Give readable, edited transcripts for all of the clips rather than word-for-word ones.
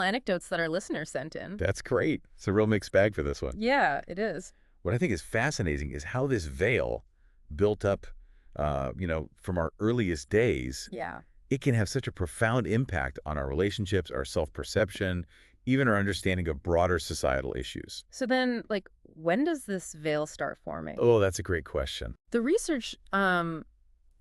anecdotes that our listeners sent in. That's great. It's a real mixed bag for this one. Yeah, it is. What I think is fascinating is how this veil built up, from our earliest days. Yeah. It can have such a profound impact on our relationships, our self-perception, even our understanding of broader societal issues. So then, like, when does this veil start forming? Oh, that's a great question. The research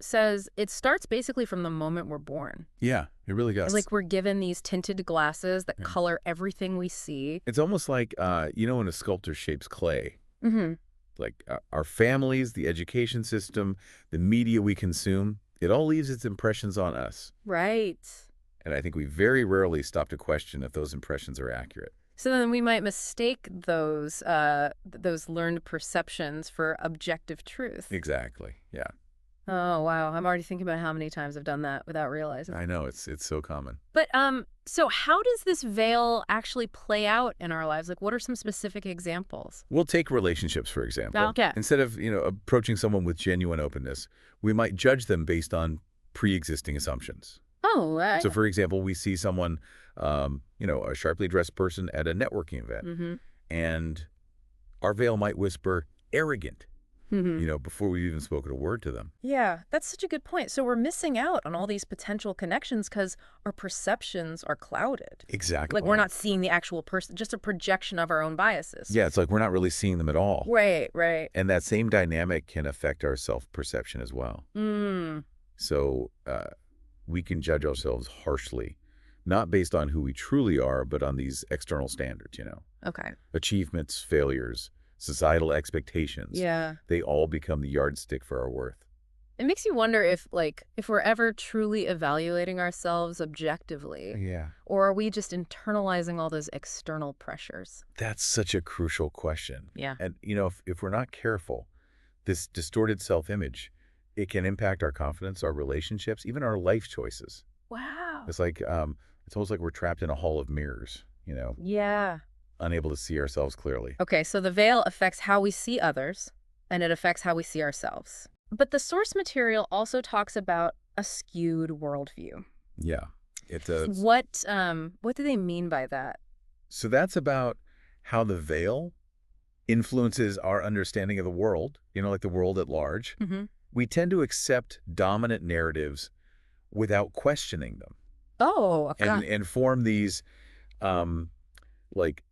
says it starts basically from the moment we're born. Yeah, it really does. Like we're given these tinted glasses that Yeah. color everything we see. It's almost like, when a sculptor shapes clay, Mm-hmm. like our families, the education system, the media we consume, it all leaves its impressions on us. Right. And I think we very rarely stop to question if those impressions are accurate. So then we might mistake those learned perceptions for objective truth. Exactly. Yeah. Oh, wow. I'm already thinking about how many times I've done that without realizing. I know it's so common. But so how does this veil actually play out in our lives? Like, what are some specific examples? We'll take relationships, for example. Okay. Instead of, approaching someone with genuine openness, we might judge them based on pre-existing assumptions. Oh, right. So, for example, we see someone, a sharply dressed person at a networking event, Mm-hmm. and our veil might whisper arrogant, Mm-hmm. before we've even spoken a word to them. Yeah, that's such a good point. So we're missing out on all these potential connections because our perceptions are clouded. Exactly. Like we're not seeing the actual person, just a projection of our own biases. Yeah, it's like we're not really seeing them at all. Right, right. And that same dynamic can affect our self-perception as well. Mm. So we can judge ourselves harshly, not based on who we truly are, but on these external standards, Okay. achievements, failures, societal expectations. Yeah. They all become the yardstick for our worth. It makes you wonder if we're ever truly evaluating ourselves objectively, Yeah. or are we just internalizing all those external pressures? That's such a crucial question. Yeah. And, if we're not careful, this distorted self-image, it can impact our confidence, our relationships, even our life choices. Wow. It's like, it's almost like we're trapped in a hall of mirrors, Yeah. unable to see ourselves clearly. Okay, so the veil affects how we see others, and it affects how we see ourselves. But the source material also talks about a skewed worldview. Yeah. It does. What do they mean by that? So that's about how the veil influences our understanding of the world, like the world at large. Mm-hmm. We tend to accept dominant narratives without questioning them. Oh, okay. And form these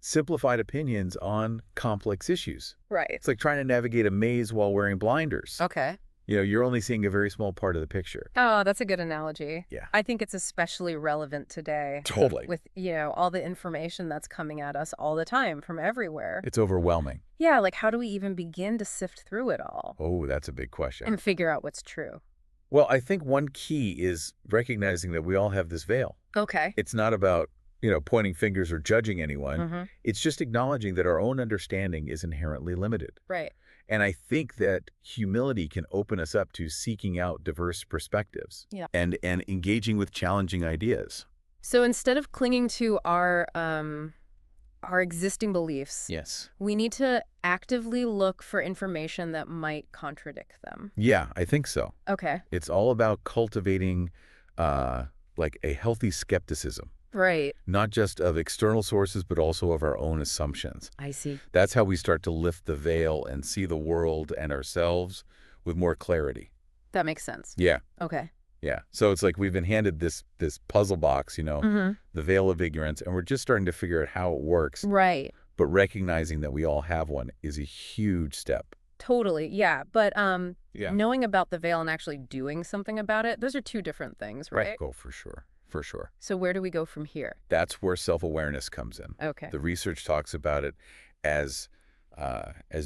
simplified opinions on complex issues. Right. It's like trying to navigate a maze while wearing blinders. Okay. You're only seeing a very small part of the picture. Oh, that's a good analogy. Yeah. I think it's especially relevant today. Totally. With, all the information that's coming at us all the time from everywhere. It's overwhelming. Yeah, like how do we even begin to sift through it all? Oh, that's a big question. And figure out what's true? Well, I think one key is recognizing that we all have this veil. Okay. It's not about, pointing fingers or judging anyone. Mm-hmm. It's just acknowledging that our own understanding is inherently limited. Right. And I think that humility can open us up to seeking out diverse perspectives. Yeah. And engaging with challenging ideas. So instead of clinging to our existing beliefs, Yes. we need to actively look for information that might contradict them. Yeah, I think so. Okay. It's all about cultivating a healthy skepticism, Right. not just of external sources, but also of our own assumptions. I see. That's how we start to lift the veil and see the world and ourselves with more clarity. That makes sense. Yeah. Okay. Yeah. So it's like we've been handed this puzzle box, Mm-hmm. the veil of ignorance, and we're just starting to figure out how it works. Right. But recognizing that we all have one is a huge step. Totally. Yeah. But Yeah. knowing about the veil and actually doing something about it, those are two different things, right? Oh, for sure. For sure. So where do we go from here? That's where self-awareness comes in. Okay. The research talks about it as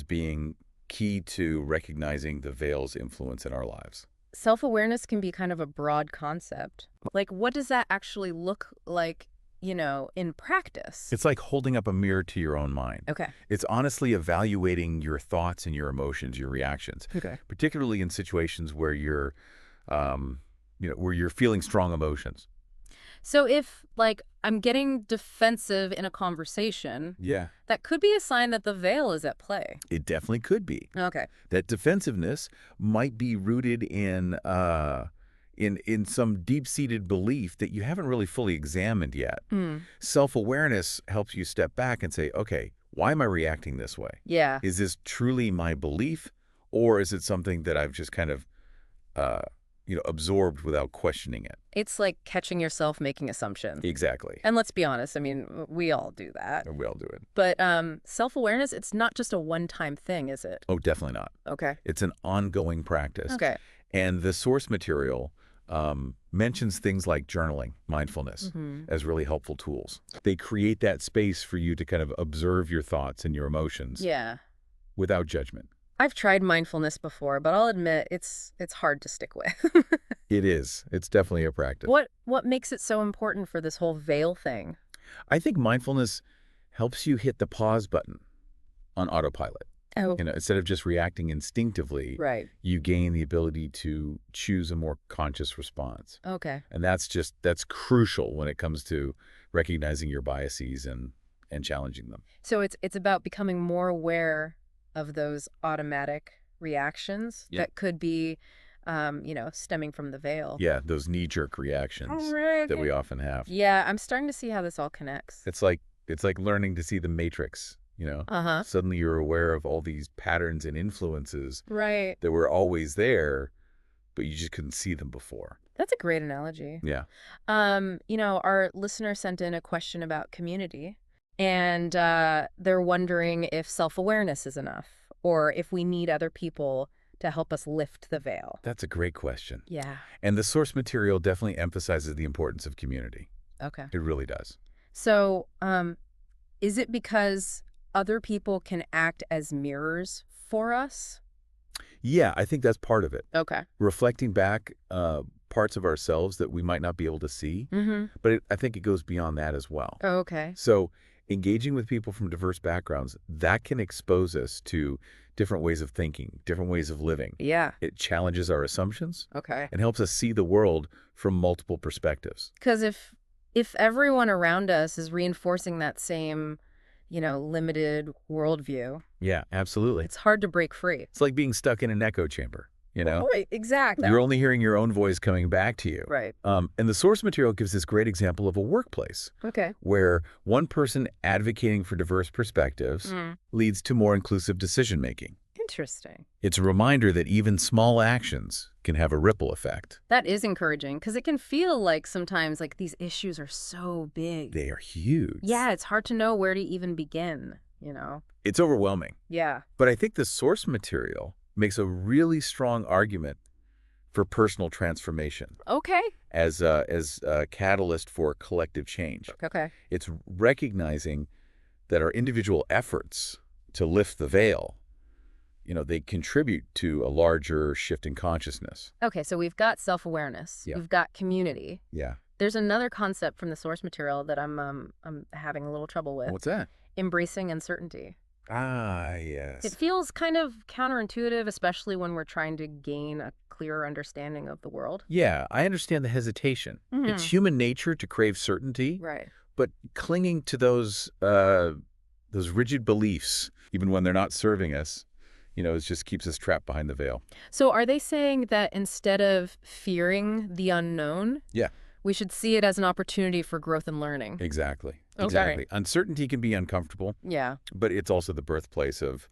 being key to recognizing the veil's influence in our lives. Self-awareness can be kind of a broad concept. Like, what does that actually look like, in practice? It's like holding up a mirror to your own mind. Okay. It's honestly evaluating your thoughts and your emotions, your reactions, Okay. particularly in situations where you're feeling strong emotions. So if, I'm getting defensive in a conversation, Yeah. that could be a sign that the veil is at play. It definitely could be. Okay. That defensiveness might be rooted in in some deep-seated belief that you haven't really fully examined yet. Mm. Self-awareness helps you step back and say, okay, why am I reacting this way? Yeah. Is this truly my belief, or is it something that I've just kind of, uh, absorbed without questioning it? It's like catching yourself making assumptions. Exactly. And let's be honest, I mean, we all do that. And we all do it. But self-awareness, it's not just a one-time thing, is it? Oh, definitely not. Okay. It's an ongoing practice. Okay. And the source material mentions things like journaling, mindfulness, as really helpful tools. They create that space for you to kind of observe your thoughts and your emotions Yeah. without judgment. I've tried mindfulness before, but I'll admit it's hard to stick with. It is. It's definitely a practice. What makes it so important for this whole veil thing? I think mindfulness helps you hit the pause button on autopilot. Oh, Instead of just reacting instinctively, right. you gain the ability to choose a more conscious response. Okay. And that's crucial when it comes to recognizing your biases and challenging them. So it's about becoming more aware of those automatic reactions Yeah. that could be, stemming from the veil. Yeah, those knee-jerk reactions that we often have. Yeah, I'm starting to see how this all connects. It's like learning to see the matrix, Uh-huh. Suddenly you're aware of all these patterns and influences Right. that were always there, but you just couldn't see them before. That's a great analogy. Yeah. Our listener sent in a question about community, and they're wondering if self-awareness is enough or if we need other people to help us lift the veil. That's a great question. Yeah. And the source material definitely emphasizes the importance of community. Okay. It really does. So, is it because other people can act as mirrors for us? Yeah, I think that's part of it. Okay. Reflecting back parts of ourselves that we might not be able to see, Mm-hmm. but I think it goes beyond that as well. Oh, okay. So engaging with people from diverse backgrounds, that can expose us to different ways of thinking, different ways of living. Yeah. It challenges our assumptions Okay. and helps us see the world from multiple perspectives. Because if everyone around us is reinforcing that same, limited worldview, Yeah, absolutely. it's hard to break free. It's like being stuck in an echo chamber, Right, exactly. You're only hearing your own voice coming back to you. Right. And the source material gives this great example of a workplace Okay. where one person advocating for diverse perspectives leads to more inclusive decision-making. Interesting. It's a reminder that even small actions can have a ripple effect. That is encouraging because it can feel like sometimes like these issues are so big. They are huge. Yeah, it's hard to know where to even begin, It's overwhelming. Yeah. But I think the source material makes a really strong argument for personal transformation Okay. as a catalyst for collective change. Okay. It's recognizing that our individual efforts to lift the veil, they contribute to a larger shift in consciousness. Okay, so we've got self-awareness. Yeah. We've got community. Yeah. There's another concept from the source material that I'm having a little trouble with. What's that? Embracing uncertainty. Ah, yes. It feels kind of counterintuitive, especially when we're trying to gain a clearer understanding of the world. Yeah, I understand the hesitation. It's human nature to crave certainty, Right. but clinging to those rigid beliefs, even when they're not serving us, it just keeps us trapped behind the veil. So are they saying that instead of fearing the unknown, Yeah. we should see it as an opportunity for growth and learning? Exactly. Okay. Exactly. Uncertainty can be uncomfortable, Yeah. but it's also the birthplace of,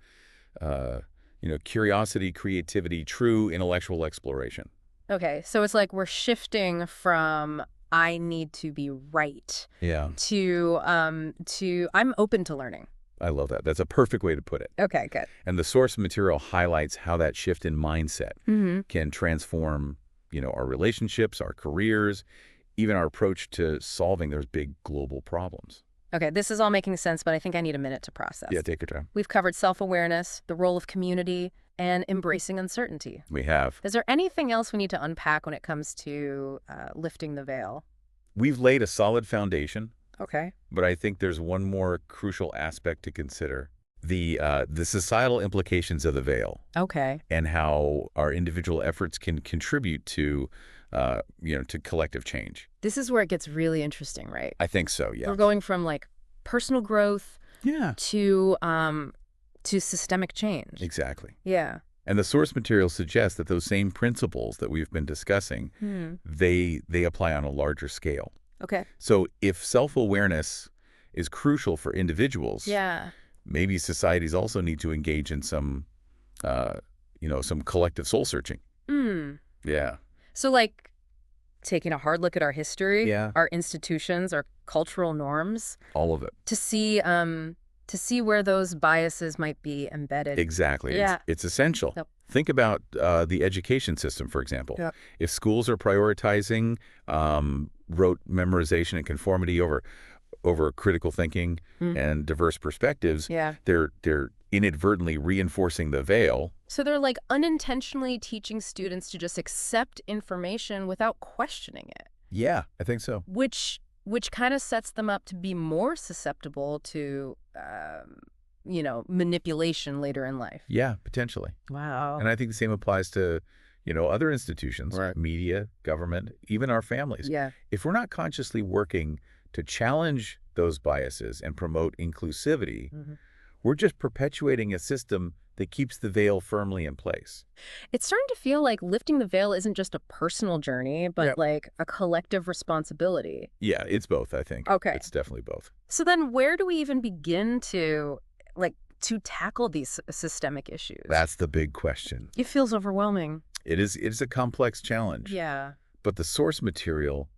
curiosity, creativity, true intellectual exploration. Okay, so it's like we're shifting from I need to be right Yeah. to I'm open to learning. I love that. That's a perfect way to put it. Okay, good. And the source material highlights how that shift in mindset Mm-hmm. can transform, our relationships, our careers, even our approach to solving those big global problems. Okay, this is all making sense, but I think I need a minute to process. Yeah, take your time. We've covered self-awareness, the role of community, and embracing uncertainty. We have. Is there anything else we need to unpack when it comes to lifting the veil? We've laid a solid foundation, Okay. but I think there's one more crucial aspect to consider. The societal implications of the veil Okay. and how our individual efforts can contribute to collective change. This is where it gets really interesting, right? I think so, yeah. We're going from like personal growth Yeah. to systemic change. Exactly. Yeah. And the source material suggests that those same principles that we've been discussing, they apply on a larger scale. Okay. So if self-awareness is crucial for individuals, Yeah. maybe societies also need to engage in some, some collective soul searching. Yeah. So like taking a hard look at our history, Yeah. our institutions, our cultural norms, All of it. to see where those biases mite be embedded. Exactly. Yeah. It's essential. Yep. Think about the education system, for example. Yep. If schools are prioritizing rote memorization and conformity over critical thinking and diverse perspectives, Yeah. they're inadvertently reinforcing the veil. So they're like unintentionally teaching students to just accept information without questioning it, Yeah, I think so. which kind of sets them up to be more susceptible to, manipulation later in life. Yeah, potentially. Wow. And I think the same applies to, other institutions, Right. media, government, even our families. Yeah. If we're not consciously working to challenge those biases and promote inclusivity, we're just perpetuating a system that keeps the veil firmly in place. It's starting to feel like lifting the veil isn't just a personal journey, but Yep. like a collective responsibility. Yeah, it's both, I think. Okay. It's definitely both. So then where do we even begin to tackle these systemic issues? That's the big question. It feels overwhelming. It's a complex challenge. Yeah. But the source material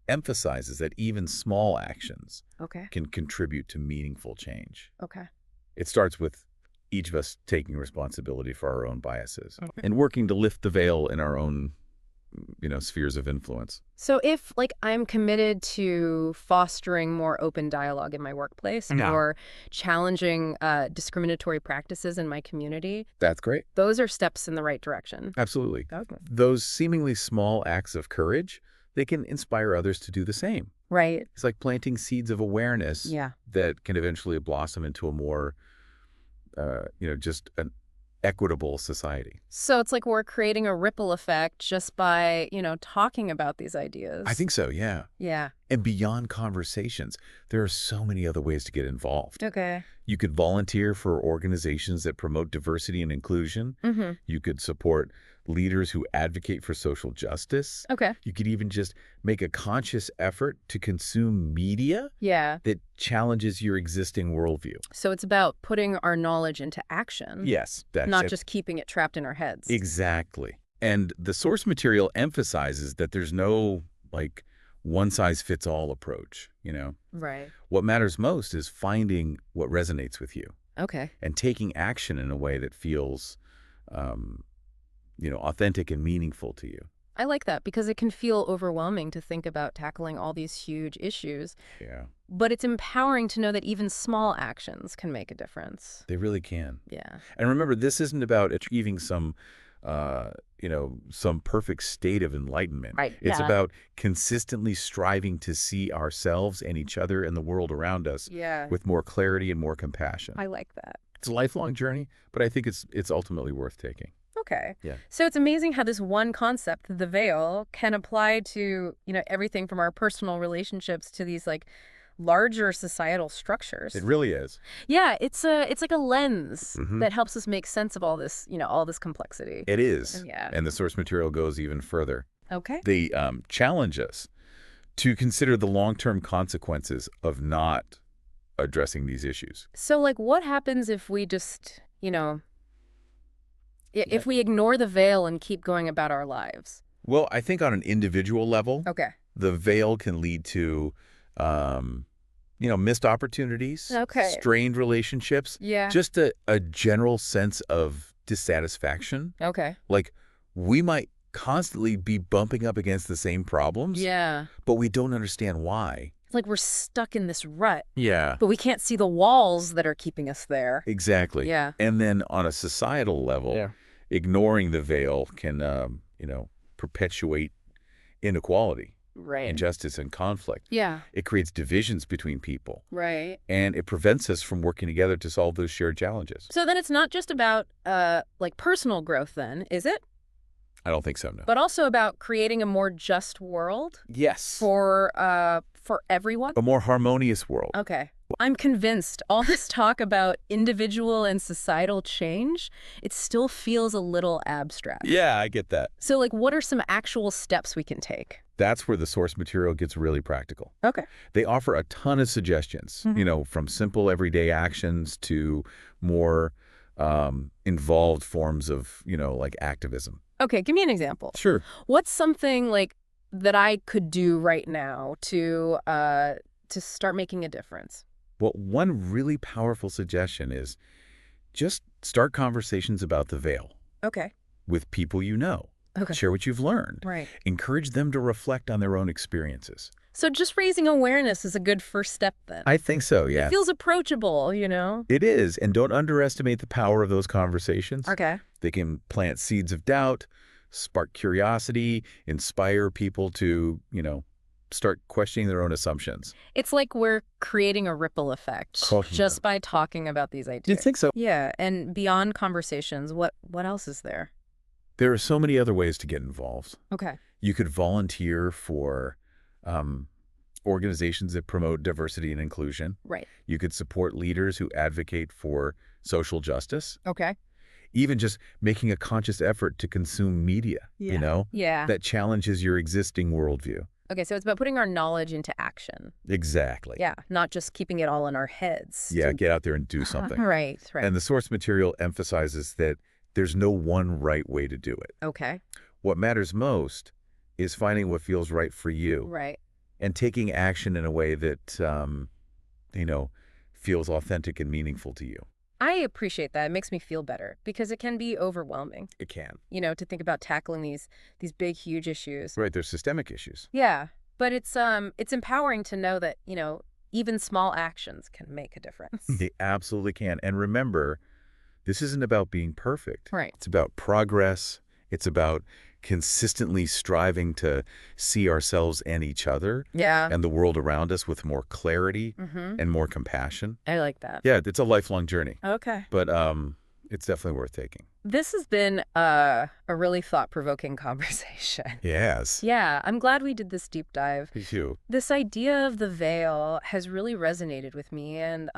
emphasizes that even small actions Okay. can contribute to meaningful change. Okay. It starts with each of us taking responsibility for our own biases and working to lift the veil in our own, spheres of influence. So if I'm committed to fostering more open dialogue in my workplace Yeah. or challenging discriminatory practices in my community, That's great. those are steps in the right direction. Absolutely. Okay. Those seemingly small acts of courage, they can inspire others to do the same. Right. It's like planting seeds of awareness Yeah. that can eventually blossom into a more, just an equitable society. So it's like we're creating a ripple effect just by, talking about these ideas. I think so, yeah. Yeah. And beyond conversations, there are so many other ways to get involved. Okay. You could volunteer for organizations that promote diversity and inclusion. Mm-hmm. You could support leaders who advocate for social justice. Okay. You could even just make a conscious effort to consume media Yeah. that challenges your existing worldview. So it's about putting our knowledge into action. Yes, that's Not it. just keeping it trapped in our heads. Exactly. And the source material emphasizes that there's no, one-size-fits-all approach, Right. What matters most is finding what resonates with you Okay. and taking action in a way that feels, authentic and meaningful to you. I like that because it can feel overwhelming to think about tackling all these huge issues, Yeah, but it's empowering to know that even small actions can make a difference. they really can. Yeah. And remember, this isn't about achieving some perfect state of enlightenment. Right. It's Yeah. about consistently striving to see ourselves and each other and the world around us Yeah. with more clarity and more compassion. I like that. It's a lifelong journey, but I think it's ultimately worth taking. Okay. Yeah. So it's amazing how this one concept, the veil, can apply to, everything from our personal relationships to these larger societal structures. It really is. Yeah, it's like a lens Mhm. that helps us make sense of all this, all this complexity. It is. Yeah. And the source material goes even further. Okay. They challenge us to consider the long-term consequences of not addressing these issues. So what happens if we just, if we ignore the veil and keep going about our lives? Well, I think on an individual level, Okay. the veil can lead to, missed opportunities, Okay. strained relationships, Yeah. just a general sense of dissatisfaction. Okay. Like, we might constantly be bumping up against the same problems, Yeah. but we don't understand why. It's like we're stuck in this rut, Yeah, but we can't see the walls that are keeping us there. exactly. Yeah. And then on a societal level, ignoring the veil can, perpetuate inequality, Right. injustice, and conflict. Yeah. It creates divisions between people, Right. and it prevents us from working together to solve those shared challenges. So then it's not just about personal growth then, is it? I don't think so, no. But also about creating a more just world Yes. for everyone? A more harmonious world. Okay. I'm convinced all this talk about individual and societal change, it still feels a little abstract. Yeah, I get that. So, like, what are some actual steps we can take? That's where the source material gets really practical. Okay. They offer a ton of suggestions, from simple everyday actions to more involved forms of, like activism. Okay, give me an example. Sure. What's something like that I could do right now to start making a difference? Well, one really powerful suggestion is just start conversations about the veil Okay. with people you know. Okay. Share what you've learned. Right. Encourage them to reflect on their own experiences. So just raising awareness is a good first step then. I think so, yeah. It feels approachable, you know? It is, and don't underestimate the power of those conversations. Okay. They can plant seeds of doubt, spark curiosity, inspire people to, start questioning their own assumptions. It's like we're creating a ripple effect just by talking about these You ideas. think so? Yeah, and beyond conversations, what else is there? There are so many other ways to get involved. Okay. You could volunteer for organizations that promote diversity and inclusion. Right. You could support leaders who advocate for social justice. Okay. Even just making a conscious effort to consume media, Yeah. that challenges your existing worldview. Okay, so it's about putting our knowledge into action. Exactly. Yeah, not just keeping it all in our heads. Yeah, get out there and do something. Right. And the source material emphasizes that there's no one right way to do it. Okay. What matters most is finding what feels right for you. Right. And taking action in a way that, feels authentic and meaningful to you. I appreciate that. It makes me feel better because it can be overwhelming, It can. to think about tackling these big, huge issues. Right, there's systemic issues. Yeah, but it's empowering to know that, even small actions can make a difference. They absolutely can. And remember, this isn't about being perfect. Right. It's about progress. It's about consistently striving to see ourselves and each other Yeah. and the world around us with more clarity Mm-hmm. and more compassion. I like that. Yeah, it's a lifelong journey, Okay. but it's definitely worth taking. This has been a really thought-provoking conversation. Yes. Yeah, I'm glad we did this deep dive. Me too. This idea of the veil has really resonated with me, and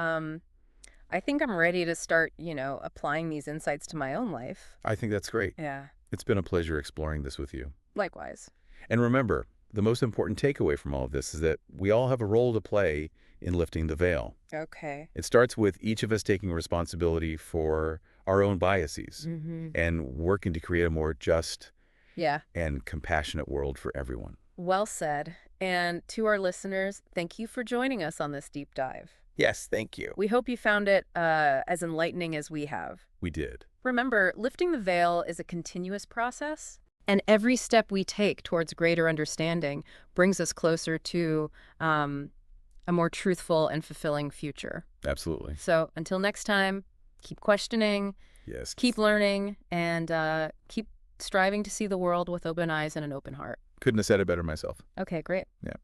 I think I'm ready to start, applying these insights to my own life. I think that's great. Yeah, It's been a pleasure exploring this with you. likewise. And remember, the most important takeaway from all of this is that we all have a role to play in lifting the veil. Okay. It starts with each of us taking responsibility for our own biases Mm-hmm. and working to create a more just Yeah, and compassionate world for everyone. well said. And to our listeners, thank you for joining us on this deep dive. Yes, thank you. We hope you found it as enlightening as we have. We did. Remember, lifting the veil is a continuous process, and every step we take towards greater understanding brings us closer to a more truthful and fulfilling future. Absolutely. So until next time, keep questioning, Yes. keep learning, and keep striving to see the world with open eyes and an open heart. Couldn't have said it better myself. Okay, great. Yeah.